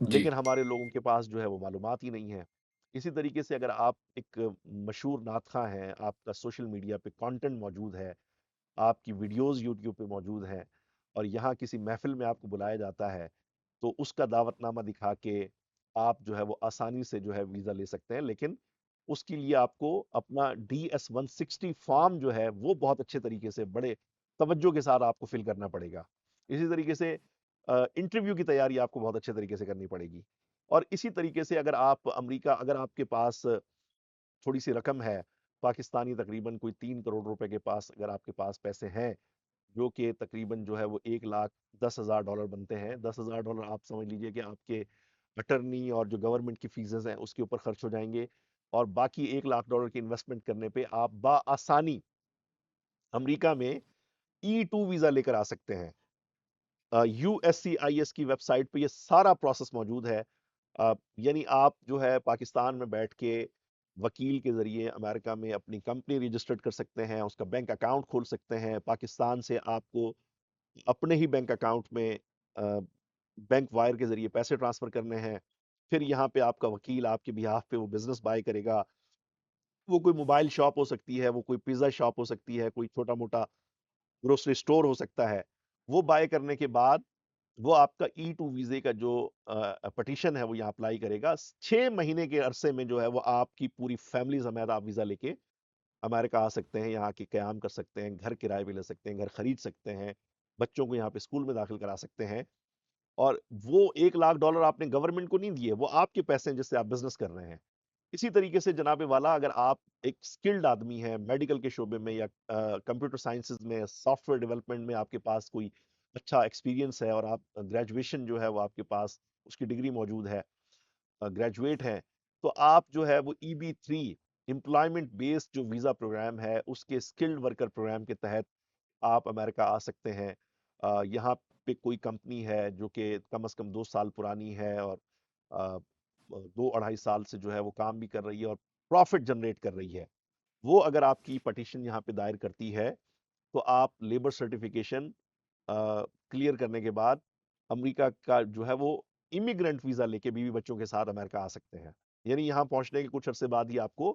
S1: جی
S2: لیکن ہمارے لوگوں کے پاس جو ہے وہ معلومات ہی نہیں ہے۔ اسی طریقے سے اگر آپ ایک مشہور نعت خواں ہیں، آپ کا سوشل میڈیا پہ کانٹینٹ موجود ہے، آپ کی ویڈیوز یوٹیوب پہ موجود ہیں، اور یہاں کسی محفل میں آپ کو بلایا جاتا ہے، تو اس کا دعوت نامہ دکھا کے آپ جو ہے وہ آسانی سے جو ہے ویزا لے سکتے ہیں، لیکن اس کے لیے آپ کو اپنا DS-160 فارم جو ہے وہ بہت اچھے طریقے سے بڑے توجہ کے ساتھ آپ کو فل کرنا پڑے گا۔ اسی طریقے سے انٹرویو کی تیاری آپ کو بہت اچھے طریقے سے کرنی پڑے گی۔ اور اسی طریقے سے اگر آپ کے پاس تھوڑی سی رقم ہے، پاکستانی تقریباً کوئی 3 کروڑ روپے کے پاس اگر آپ کے پاس پیسے ہیں، جو کہ تقریباً جو ہے وہ 1,10,000 ڈالر بنتے ہیں، $10,000 آپ سمجھ لیجئے کہ آپ کے اٹرنی اور جو گورنمنٹ کی فیسز ہیں اس کے اوپر خرچ ہو جائیں گے، اور باقی $1,00,000 کی انویسٹمنٹ کرنے پہ آپ بآسانی امریکہ میں E2 ویزا لے کر آ سکتے ہیں۔ USCIS کی ویب سائٹ پہ یہ سارا پروسیس موجود ہے۔ یعنی آپ جو ہے پاکستان میں بیٹھ کے وکیل کے ذریعے امریکہ میں اپنی کمپنی رجسٹرڈ کر سکتے ہیں، اس کا بینک اکاؤنٹ کھول سکتے ہیں، پاکستان سے آپ کو اپنے ہی بینک اکاؤنٹ میں بینک وائر کے ذریعے پیسے ٹرانسفر کرنے ہیں، پھر یہاں پہ آپ کا وکیل آپ کے بہاف پہ وہ بزنس بائی کرے گا۔ وہ کوئی موبائل شاپ ہو سکتی ہے، وہ کوئی پیزا شاپ ہو سکتی ہے، کوئی چھوٹا موٹا گروسری سٹور ہو سکتا ہے۔ وہ بائی کرنے کے بعد وہ آپ کا E2 ویزے کا جو پٹیشن ہے وہ یہاں اپلائی کرے گا۔ 6 مہینے کے عرصے میں جو ہے وہ آپ کی پوری فیملی سمیت آپ ویزا لے کے امریکہ آ سکتے ہیں، یہاں کی قیام کر سکتے ہیں، گھر کرائے پہ لے سکتے ہیں، گھر خرید سکتے ہیں، بچوں کو یہاں پہ اسکول میں داخل کرا سکتے ہیں۔ اور وہ $1,00,000 آپ نے گورنمنٹ کو نہیں دیے، وہ آپ کے پیسے ہیں جس سے آپ بزنس کر رہے ہیں۔ اسی طریقے سے جناب والا، اگر آپ ایک سکلڈ آدمی ہیں میڈیکل کے شعبے میں یا کمپیوٹر سائنسز میں، سافٹ ویئر ڈیولپمنٹ میں آپ کے پاس کوئی اچھا ایکسپیرینس ہے، اور آپ گریجویشن جو ہے وہ آپ کے پاس اس کی ڈگری موجود ہے، گریجویٹ ہیں، تو آپ جو ہے وہ EB-3 امپلائمنٹ بیسڈ جو ویزا پروگرام ہے اس کے سکلڈ ورکر پروگرام کے تحت آپ امریکہ آ سکتے ہیں۔ یہاں پہ کوئی کمپنی ہے جو کہ کم از کم 2 سال پرانی ہے، اور 2 2.5 سال سے جو ہے وہ کام بھی کر رہی ہے اور پروفٹ جنریٹ کر رہی ہے، وہ اگر آپ کی پٹیشن یہاں پہ دائر کرتی ہے، تو آپ لیبر سرٹیفیکیشن کلیئر کرنے کے بعد امریکہ کا جو ہے وہ امیگرنٹ ویزا لے کے بیوی بچوں کے ساتھ امریکہ آ سکتے ہیں۔ یعنی یہاں پہنچنے کے کچھ عرصے بعد ہی آپ کو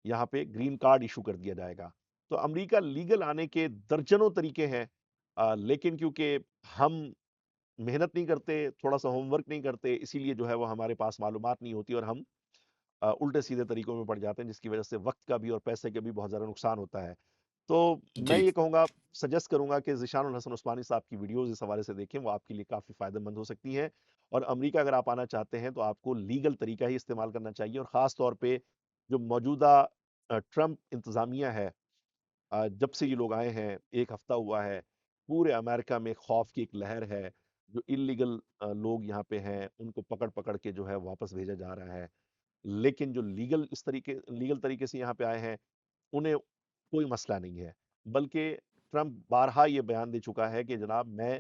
S2: یہاں پہ گرین کارڈ ایشو کر دیا جائے گا۔ تو امریکہ لیگل آنے کے درجنوں طریقے ہیں، لیکن کیونکہ ہم محنت نہیں کرتے، تھوڑا سا ہوم ورک نہیں کرتے، اسی لیے جو ہے وہ ہمارے پاس معلومات نہیں ہوتی، اور ہم الٹے سیدھے طریقوں میں پڑ جاتے ہیں، جس کی وجہ سے وقت کا بھی اور پیسے کا بھی بہت زیادہ نقصان ہوتا ہے۔ تو میں
S1: جی
S2: یہ کہوں گا، سجیسٹ کروں گا کہ ذیشان الحسن عثمانی صاحب کی ویڈیوز اس حوالے سے دیکھیں، وہ آپ کے لیے کافی فائدہ مند ہو سکتی ہیں۔ اور امریکہ اگر آپ آنا چاہتے ہیں تو آپ کو لیگل طریقہ ہی استعمال کرنا چاہیے، اور خاص طور پہ جو موجودہ ٹرمپ انتظامیہ ہے، جب سے یہ لوگ آئے ہیں 1 ہفتہ ہوا ہے، پورے امریکہ میں خوف کی ایک لہر ہے۔ جو انلیگل لوگ یہاں پہ ہیں ان کو پکڑ پکڑ کے جو ہے واپس بھیجا جا رہا ہے، لیکن جو لیگل طریقے سے یہاں پہ آئے ہیں انہیں کوئی مسئلہ نہیں ہے، بلکہ ٹرمپ بارہا یہ بیان دے چکا ہے کہ جناب میں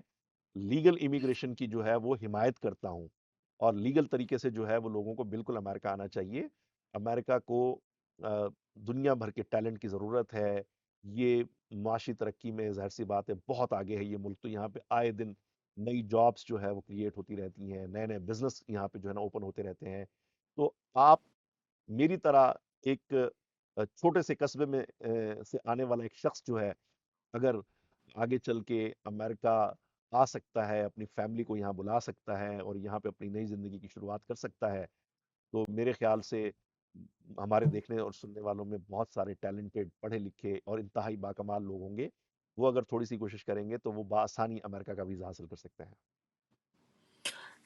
S2: لیگل امیگریشن کی جو ہے وہ حمایت کرتا ہوں، اور لیگل طریقے سے جو ہے وہ لوگوں کو بالکل امریکہ آنا چاہیے۔ امریکہ کو دنیا بھر کے ٹیلنٹ کی ضرورت ہے، یہ معاشی ترقی میں ظاہر سی بات ہے بہت آگے ہے یہ ملک، تو یہاں پہ آئے دن نئی جابس جو ہے وہ کریٹ ہوتی رہتی ہیں، نئے نئے بزنس یہاں پہ جو ہے نا اوپن ہوتے رہتے ہیں۔ تو آپ میری طرح ایک چھوٹے سے قصبے میں سے آنے والا ایک شخص جو ہے، اگر آگے چل کے امریکہ آ سکتا ہے، اپنی فیملی کو یہاں بلا سکتا ہے اور یہاں پہ اپنی نئی زندگی کی شروعات کر سکتا ہے، تو میرے خیال سے ہمارے دیکھنے اور سننے والوں میں بہت سارے ٹیلنٹڈ، پڑھے لکھے اور انتہائی باکمال لوگ ہوں گے، وہ اگر تھوڑی سی کوشش کریں گے تو وہ بآسانی امریکہ کا ویزا حاصل کر سکتے ہیں۔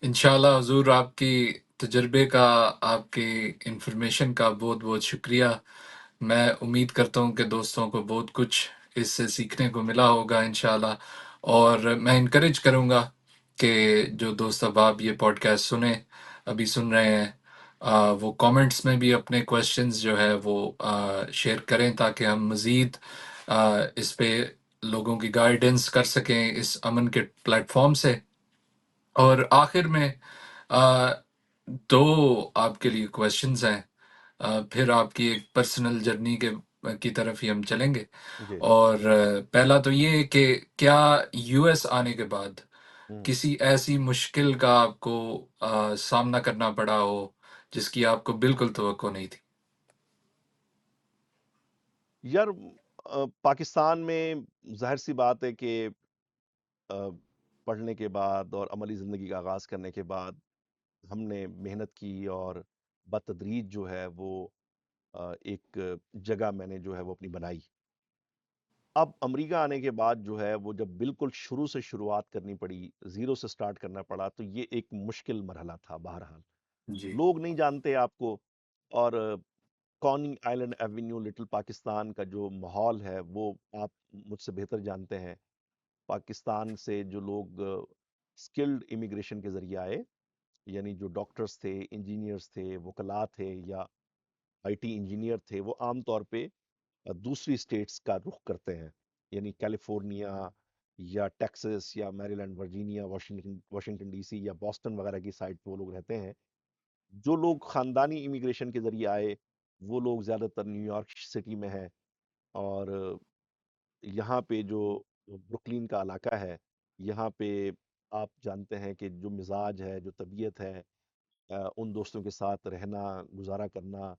S1: انشاءاللہ حضور، آپ کی تجربے کا، آپ کی انفارمیشن کا بہت بہت شکریہ۔ میں امید کرتا ہوں کہ دوستوں کو بہت کچھ اس سے سیکھنے کو ملا ہوگا انشاءاللہ، اور میں انکریج کروں گا کہ جو دوست احباب یہ پوڈ کاسٹ ابھی سن رہے ہیں، وہ کامنٹس میں بھی اپنے کویشچنز جو ہے وہ شیئر کریں، تاکہ ہم مزید اس پہ لوگوں کی گائیڈنس کر سکیں اس امن کے پلیٹ فارم سے۔ اور آخر میں آ، دو آپ کے لیے کویشچنز ہیں، پھر آپ کی ایک پرسنل جرنی کی طرف ہی ہم چلیں گے۔
S2: جی
S1: اور پہلا تو یہ ہے کہ کیا US آنے کے بعد
S2: ہوں۔
S1: کسی ایسی مشکل کا آپ کو سامنا کرنا پڑا ہو جس کی آپ کو بالکل توقع نہیں تھی؟
S2: یار پاکستان میں ظاہر سی بات ہے کہ آ، پڑھنے کے بعد اور عملی زندگی کا آغاز کرنے کے بعد ہم نے محنت کی، اور بتدریج جو ہے وہ ایک جگہ میں نے جو ہے وہ اپنی بنائی۔ اب امریکہ آنے کے بعد جو ہے وہ جب بالکل شروع سے شروعات کرنی پڑی، زیرو سے سٹارٹ کرنا پڑا، تو یہ ایک مشکل مرحلہ تھا بہرحال۔
S1: جی،
S2: لوگ نہیں جانتے آپ کو، اور کونی آئلینڈ ایونیو لٹل پاکستان کا جو ماحول ہے وہ آپ مجھ سے بہتر جانتے ہیں۔ پاکستان سے جو لوگ سکلڈ امیگریشن کے ذریعے آئے، یعنی جو ڈاکٹرز تھے، انجینئرز تھے، وکلاء تھے، یا آئی ٹی انجینئر تھے، وہ عام طور پہ دوسری اسٹیٹس کا رخ کرتے ہیں، یعنی کیلیفورنیا یا ٹیکسس یا Maryland, Virginia, Washington D C یا بoston وغیرہ کی سائٹ پہ وہ لوگ رہتے ہیں۔ جو لوگ خاندانی امیگریشن کے ذریعے آئے، وہ لوگ زیادہ تر نیو یارک سٹی میں ہیں، اور یہاں پہ جو بروکلین کا علاقہ ہے، یہاں پہ آپ جانتے ہیں کہ جو مزاج ہے، جو طبیعت ہے، ان دوستوں کے ساتھ رہنا، گزارا کرنا،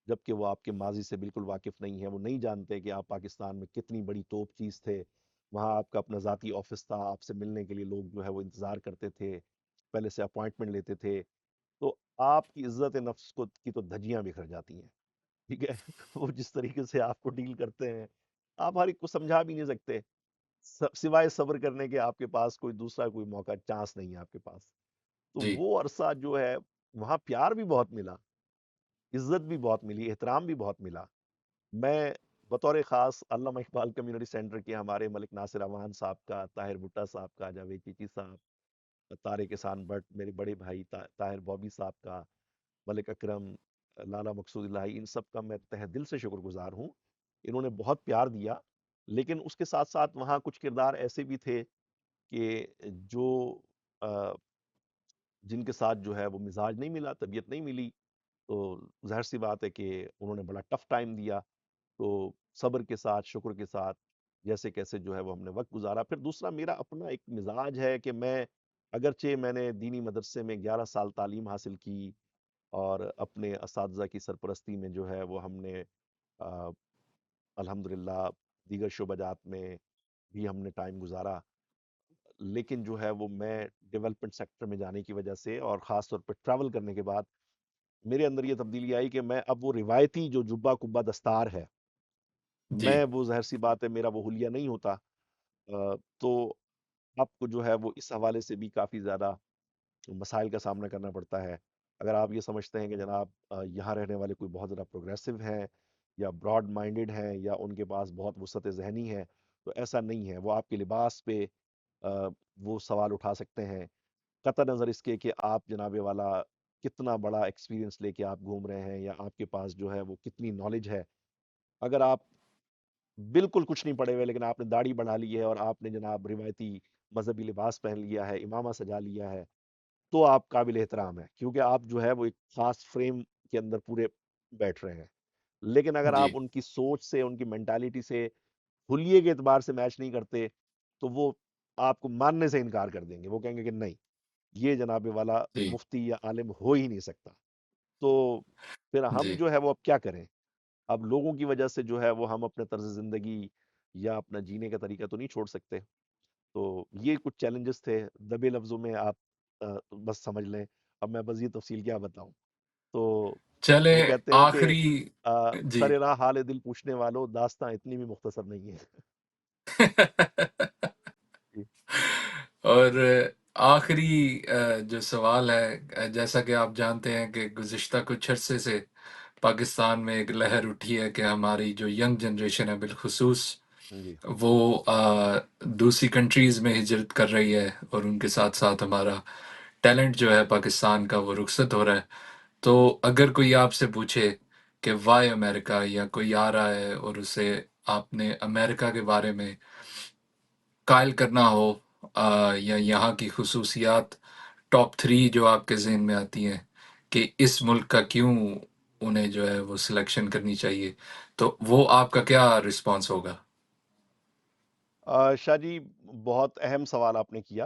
S2: جبکہ وہ آپ کے ماضی سے بالکل واقف نہیں ہے، وہ نہیں جانتے کہ آپ پاکستان میں کتنی بڑی توپ چیز تھے۔ وہاں آپ کا اپنا ذاتی آفس تھا، آپ سے ملنے کے لیے لوگ جو ہے وہ انتظار کرتے تھے، پہلے سے اپوائنٹمنٹ لیتے تھے۔ تو آپ کی عزت نفس کو کی تو دھجیاں بکھر جاتی ہیں، ٹھیک ہے؟ وہ جس طریقے سے آپ کو ڈیل کرتے ہیں، آپ ہر ایک کو سمجھا بھی نہیں سکتے، سوائے صبر کرنے کے آپ کے پاس کوئی دوسرا کوئی موقع چانس نہیں ہے آپ کے پاس۔ تو
S1: جی،
S2: وہ عرصہ جو ہے، وہاں پیار بھی بہت ملا، عزت بھی بہت ملی، احترام بھی بہت ملا۔ میں بطور خاص علامہ اقبال کمیونٹی سینٹر کے ہمارے ملک ناصر امان صاحب کا، طاہر بھٹا صاحب کا، جاوید چیچی صاحب، طارق احسان بٹ، میرے بڑے بھائی طاہر بابی صاحب کا، ملک اکرم، لالا مقصود الہی، ان سب کا میں تہ دل سے شکر گزار ہوں۔ انہوں نے بہت پیار دیا، لیکن اس کے ساتھ ساتھ وہاں کچھ کردار ایسے بھی تھے کہ جو آ، جن کے ساتھ جو ہے وہ مزاج نہیں ملا، طبیعت نہیں ملی، تو ظاہر سی بات ہے کہ انہوں نے بڑا ٹف ٹائم دیا۔ تو صبر کے ساتھ، شکر کے ساتھ، جیسے کیسے جو ہے وہ ہم نے وقت گزارا۔ پھر دوسرا میرا اپنا ایک مزاج ہے کہ میں، اگرچہ میں نے دینی مدرسے میں 11 سال تعلیم حاصل کی، اور اپنے اساتذہ کی سرپرستی میں جو ہے وہ ہم نے آ، الحمدللہ دیگر شعبہ جات میں بھی ہم نے ٹائم گزارا، لیکن جو ہے وہ میں ڈیولپمنٹ سیکٹر میں جانے کی وجہ سے، اور خاص طور پہ ٹریول کرنے کے بعد، میرے اندر یہ تبدیلی آئی کہ میں اب وہ روایتی جو جبہ کبا دستار ہے،
S1: جی،
S2: میں وہ ظاہر سی بات ہے میرا وہ حلیہ نہیں ہوتا۔ تو آپ کو جو ہے وہ اس حوالے سے بھی کافی زیادہ مسائل کا سامنا کرنا پڑتا ہے۔ اگر آپ یہ سمجھتے ہیں کہ جناب یہاں رہنے والے کوئی بہت زیادہ پروگریسو ہیں، یا براڈ مائنڈڈ ہیں، یا ان کے پاس بہت وسعت ذہنی ہے، تو ایسا نہیں ہے۔ وہ آپ کے لباس پہ آ، وہ سوال اٹھا سکتے ہیں، قطع نظر اس کے کہ آپ جناب والا کتنا بڑا ایکسپیرینس لے کے آپ گھوم رہے ہیں، یا آپ کے پاس جو ہے وہ کتنی نالج ہے۔ اگر آپ بالکل کچھ نہیں پڑے ہوئے، لیکن آپ نے داڑھی بڑھا لی ہے، اور آپ نے جناب روایتی مذہبی لباس پہن لیا ہے، امامہ سجا لیا ہے، تو آپ قابل احترام ہے، کیونکہ آپ جو ہے وہ ایک خاص فریم کے اندر پورے بیٹھ رہے ہیں۔ لیکن اگر
S1: جی،
S2: آپ ان کی سوچ سے، ان کی مینٹالٹی سے، حلیے کے اعتبار سے میچ نہیں کرتے، تو وہ آپ کو ماننے سے انکار کر دیں گے۔ وہ کہیں گے کہ نہیں، یہ جناب والا
S1: جی،
S2: مفتی یا عالم ہو ہی نہیں سکتا۔ تو پھر ہم
S1: جی۔
S2: جو ہے وہ اب کیا کریں؟ اب لوگوں کی وجہ سے جو ہے وہ ہم اپنے طرز زندگی یا اپنا جینے کا طریقہ تو نہیں چھوڑ سکتے۔ تو یہ کچھ چیلنجز تھے، دبے لفظوں میں آپ بس سمجھ لیں۔ اب میں مزید تفصیل کیا بتاؤں؟ تو
S1: چلے
S2: وہ کہتے ہیں کہ
S1: آخری جی
S2: سر راہ حال دل پوچھنے والوں، داستاں اتنی بھی مختصر نہیں ہے۔ جی
S1: اور آخری جو سوال ہے، جیسا کہ آپ جانتے ہیں کہ گزشتہ کچھ عرصے سے پاکستان میں ایک لہر اٹھی ہے کہ ہماری جو ینگ جنریشن ہے بالخصوص
S2: جی
S1: وہ دوسری کنٹریز میں ہجرت کر رہی ہے، اور ان کے ساتھ ساتھ ہمارا ٹیلنٹ جو ہے پاکستان کا وہ رخصت ہو رہا ہے۔ تو اگر کوئی آپ سے پوچھے کہ وائی امریکہ، یا کوئی آ رہا ہے اور اسے آپ نے امریکہ کے بارے میں قائل کرنا ہو، یا یہاں کی خصوصیات ٹاپ 3 جو آپ کے ذہن میں آتی ہیں کہ اس ملک کا کیوں انہیں جو ہے وہ سلیکشن کرنی چاہیے، تو وہ آپ کا کیا رسپانس ہوگا؟
S2: شاہ جی، بہت اہم سوال آپ نے کیا۔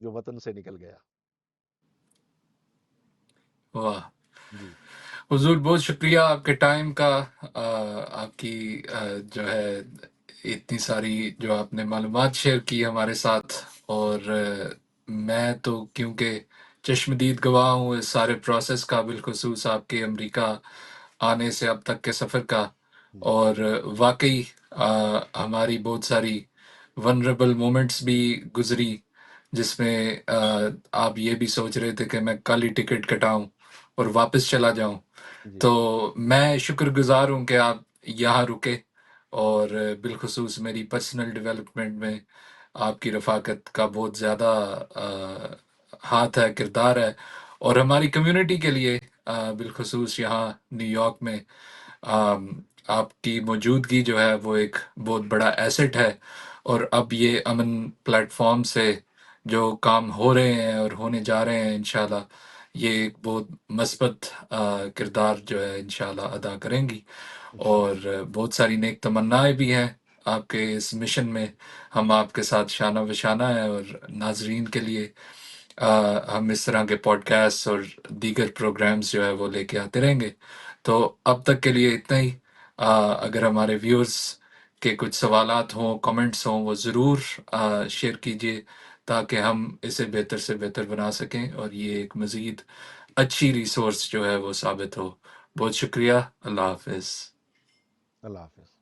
S2: جو وطن سے نکل گیا۔
S1: واہ،
S2: جی
S1: حضور بہت شکریہ آپ کے ٹائم کا، آپ کی جو ہے اتنی ساری جو آپ نے معلومات شیئر کی ہمارے ساتھ، اور میں تو کیونکہ چشمدید گواہ ہوں اس سارے پروسیس کا، بالخصوص آپ کے امریکہ آنے سے اب تک کے سفر کا،
S2: جی
S1: اور واقعی ہماری بہت ساری ونریبل مومنٹس بھی گزری، جس میں آپ یہ بھی سوچ رہے تھے کہ میں کل ہی ٹکٹ کٹاؤں اور واپس چلا جاؤں۔
S2: جی
S1: تو میں شکر گزار ہوں کہ آپ یہاں رکے، اور بالخصوص میری پرسنل ڈیولپمنٹ میں آپ کی رفاقت کا بہت زیادہ ہاتھ ہے، کردار ہے، اور ہماری کمیونٹی کے لیے بالخصوص یہاں نیو یارک میں آم، آپ کی موجودگی جو ہے وہ ایک بہت بڑا ایسٹ ہے۔ اور اب یہ امن پلیٹ فارم سے جو کام ہو رہے ہیں اور ہونے جا رہے ہیں انشاءاللہ، یہ ایک بہت مثبت کردار جو ہے انشاءاللہ ادا کریں گی، اور
S2: انشاءاللہ۔
S1: بہت ساری نیک تمنائیں بھی ہیں آپ کے اس مشن میں۔ ہم آپ کے ساتھ شانہ بشانہ ہیں، اور ناظرین کے لیے ہم اس طرح کے پوڈ کاسٹ اور دیگر پروگرامز جو ہے وہ لے کے آتے رہیں گے۔ تو اب تک کے لیے اتنا ہی۔ اگر ہمارے ویورز کے کچھ سوالات ہوں، کمنٹس ہوں، وہ ضرور شیئر کیجیے، تاکہ ہم اسے بہتر سے بہتر بنا سکیں اور یہ ایک مزید اچھی ریسورس جو ہے وہ ثابت ہو۔ بہت شکریہ، اللہ حافظ۔
S2: اللہ حافظ۔